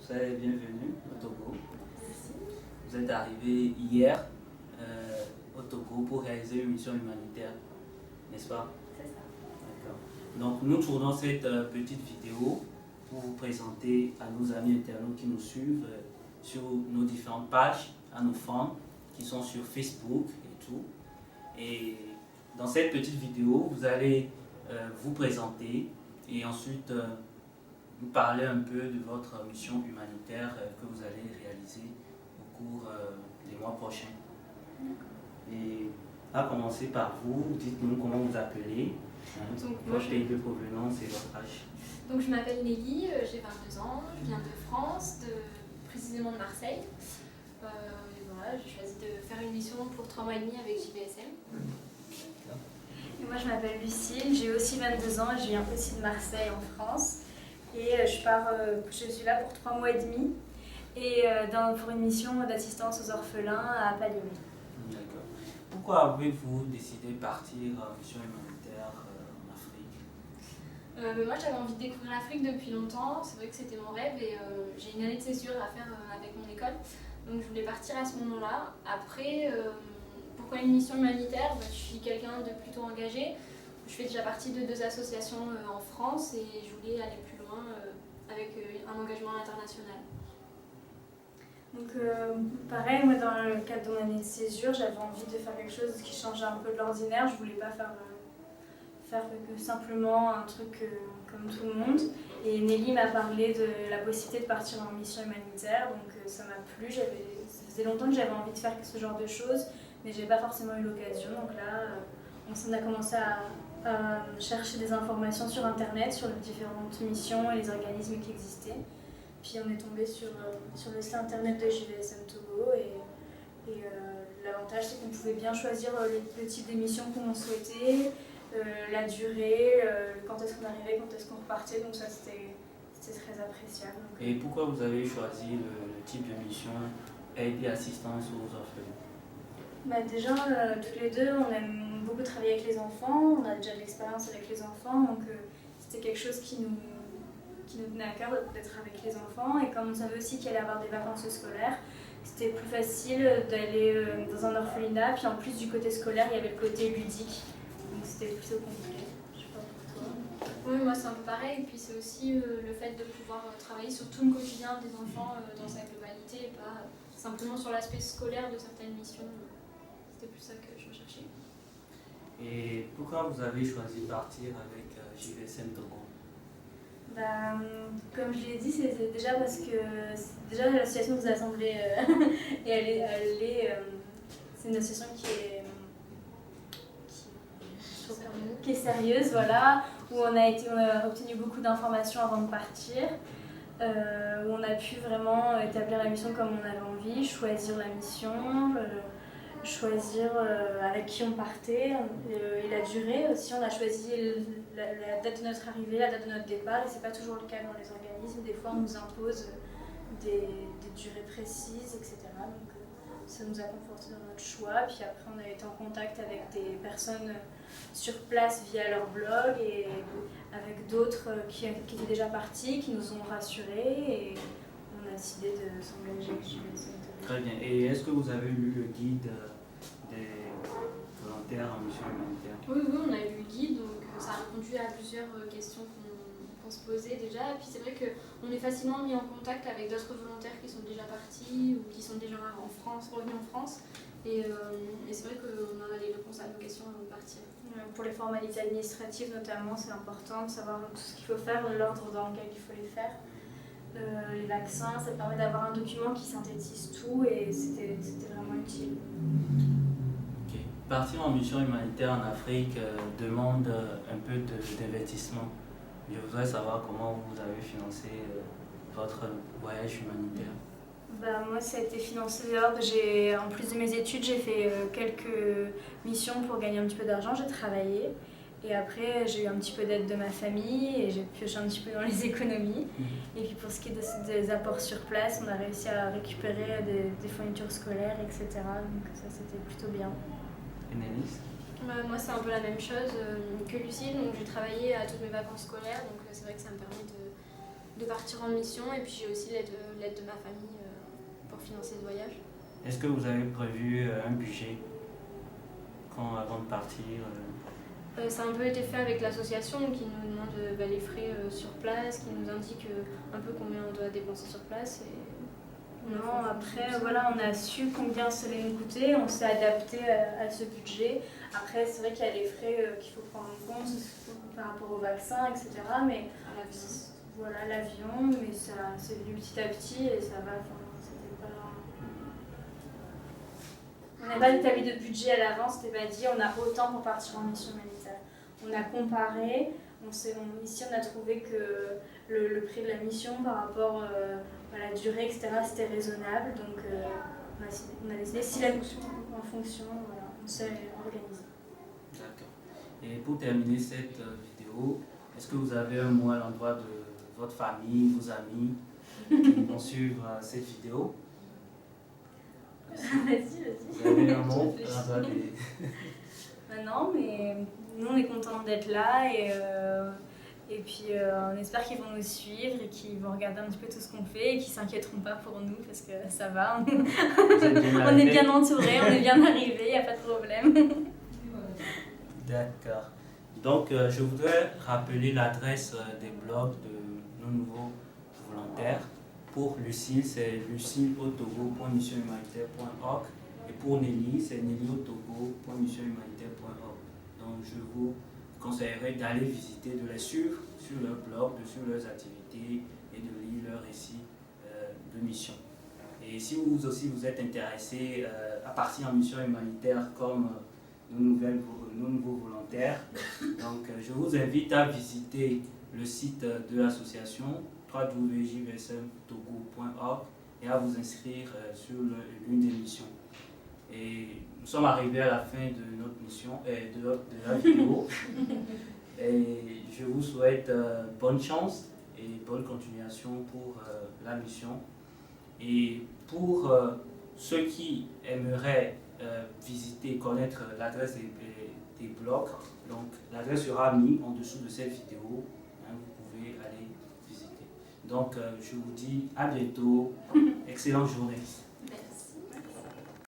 soyez bienvenue au Togo. Merci. Vous êtes arrivé hier au Togo pour réaliser une mission humanitaire, n'est-ce pas? C'est ça. D'accord. Donc nous tournons cette petite vidéo pour vous présenter à nos amis internautes qui nous suivent sur nos différentes pages, à nos fans qui sont sur Facebook et tout. Et dans cette petite vidéo, vous allez vous présenter et ensuite nous parler un peu de votre mission humanitaire que vous allez réaliser au cours des mois prochains. Et à commencer par vous, dites-nous comment vous appelez, votre pays de provenance et votre âge. Donc je m'appelle Nelly, j'ai 22 ans, je viens de France, précisément de Marseille. Et voilà, j'ai choisi de faire une mission pour 3 mois et demi avec JVSM. Et moi je m'appelle Lucille, j'ai aussi 22 ans, je viens aussi de Marseille en France. Et je suis là pour 3 mois et demi et pour une mission d'assistance aux orphelins à Palimé. D'accord. Pourquoi avez-vous décidé de partir en mission humanitaire en Afrique? Moi j'avais envie de découvrir l'Afrique depuis longtemps, c'est vrai que c'était mon rêve et j'ai une année de césure à faire avec mon école. Donc je voulais partir à ce moment-là. Après, pourquoi une mission humanitaire? Je suis quelqu'un de plutôt engagé. Je fais déjà partie de 2 associations en France et je voulais aller plus loin avec un engagement international. Donc pareil, moi dans le cadre de mon année de césure, j'avais envie de faire quelque chose qui changeait un peu de l'ordinaire. Je voulais pas faire simplement un truc comme tout le monde. Et Nelly m'a parlé de la possibilité de partir en mission humanitaire, donc ça m'a plu. Ça faisait longtemps que j'avais envie de faire ce genre de choses, mais j'ai pas forcément eu l'occasion. Donc là, on a commencé à chercher des informations sur internet, sur les différentes missions et les organismes qui existaient. Puis on est tombé sur le site internet de JVSM Togo et l'avantage c'est qu'on pouvait bien choisir le type d'émission qu'on souhaitait, la durée, quand est-ce qu'on arrivait, quand est-ce qu'on repartait, donc ça c'était très appréciable. Donc, et pourquoi vous avez choisi le type de mission aide et assistance aux orphelins? Déjà, toutes les deux, on aime beaucoup travailler avec les enfants, on a déjà de l'expérience avec les enfants, donc c'était quelque chose qui nous tenait à cœur d'être avec les enfants. Et comme on savait aussi qu'il allait y avoir des vacances scolaires, c'était plus facile d'aller dans un orphelinat. Puis en plus du côté scolaire, il y avait le côté ludique, donc c'était plutôt complet. Je sais pas pour toi. Oui, moi c'est un peu pareil. Et puis c'est aussi le fait de pouvoir travailler sur tout le quotidien des enfants dans sa globalité et pas simplement sur l'aspect scolaire de certaines missions. C'était plus ça que je recherchais. Et pourquoi vous avez choisi de partir avec JVSM Togo? Comme je l'ai dit, c'était déjà parce que déjà l'association nous a semblé et c'est une association qui est sérieuse, voilà, où on a obtenu beaucoup d'informations avant de partir, où on a pu vraiment établir la mission comme on avait envie, choisir la mission, choisir avec qui on partait et la durée aussi. On a choisi la date de notre arrivée, la date de notre départ, et c'est pas toujours le cas dans les organismes. Des fois on nous impose des durées précises, etc. Donc ça nous a conforté dans notre choix. Puis après on a été en contact avec des personnes sur place via leur blog et avec d'autres qui étaient déjà partis, qui nous ont rassurés, et on a décidé de s'engager avec JVSM. Très bien. Et est-ce que vous avez lu le guide des volontaires en mission humanitaire? Oui, on a eu le guide, donc ça a répondu à plusieurs questions qu'on se posait déjà. Et puis c'est vrai qu'on est facilement mis en contact avec d'autres volontaires qui sont déjà partis ou qui sont déjà revenus en France. Et c'est vrai qu'on a les réponses à nos questions avant de partir. Pour les formalités administratives notamment, c'est important de savoir tout ce qu'il faut faire, l'ordre dans lequel il faut les faire. Les vaccins, ça permet d'avoir un document qui synthétise tout, et c'était vraiment utile. Okay. Partir en mission humanitaire en Afrique demande un peu d'investissement. Je voudrais savoir comment vous avez financé votre voyage humanitaire. Moi, ça a été financé. En plus de mes études, j'ai fait quelques missions pour gagner un petit peu d'argent. J'ai travaillé. Et après, j'ai eu un petit peu d'aide de ma famille et j'ai pioché un petit peu dans les économies. Et puis pour ce qui est des apports sur place, on a réussi à récupérer des fournitures scolaires, etc. Donc ça, c'était plutôt bien. Et Nélis? Moi, c'est un peu la même chose que Lucille. Donc j'ai travaillé à toutes mes vacances scolaires. Donc c'est vrai que ça me permet de partir en mission, et puis j'ai aussi l'aide de ma famille pour financer ce voyage. Est-ce que vous avez prévu un budget avant de partir Ça a un peu été fait avec l'association qui nous demande les frais sur place, qui nous indique un peu combien on doit dépenser sur place. Non, après, voilà, on a su combien ça allait nous coûter, on s'est adapté à ce budget. Après, c'est vrai qu'il y a les frais qu'il faut prendre en compte par rapport au vaccin, etc. Mais voilà, l'avion, mais ça c'est venu petit à petit et ça va. On n'a pas établi de budget à l'avance, c'était pas dit on a autant pour partir en mission humanitaire. On a comparé, ici on a trouvé que le prix de la mission par rapport à la durée, etc., c'était raisonnable. Donc on a décidé si en fonction, voilà, on s'est organisé. D'accord. Et pour terminer cette vidéo, est-ce que vous avez un mot à l'endroit de votre famille, vos amis qui vont suivre cette vidéo? Vas-y. Vous avez un mot à l'endroit des... Non, mais nous on est contents d'être là et puis on espère qu'ils vont nous suivre et qu'ils vont regarder un petit peu tout ce qu'on fait et qu'ils ne s'inquiéteront pas pour nous parce que ça va, on est bien entourés, on est bien arrivés, il n'y a pas de problème. D'accord. Donc je voudrais rappeler l'adresse des blogs de nos nouveaux volontaires. Pour Lucille, c'est lucilleautogo.missionhumanitaire.org et pour Nelly, c'est nellyotogo.missionhumanitaire.org. Donc je vous conseillerais d'aller visiter, de les suivre sur leur blog, sur leurs activités et de lire leurs récits de mission. Et si vous aussi vous êtes intéressé à partir en mission humanitaire comme nos nouveaux volontaires, donc je vous invite à visiter le site de l'association www.jvsmtogo.org et à vous inscrire sur l'une des missions. Et nous sommes arrivés à la fin de notre mission, de la vidéo. Et je vous souhaite bonne chance et bonne continuation pour la mission. Et pour ceux qui aimeraient visiter, connaître l'adresse des blogs, donc l'adresse sera mise en dessous de cette vidéo. Hein, vous pouvez aller visiter. Donc je vous dis à bientôt. Excellente journée.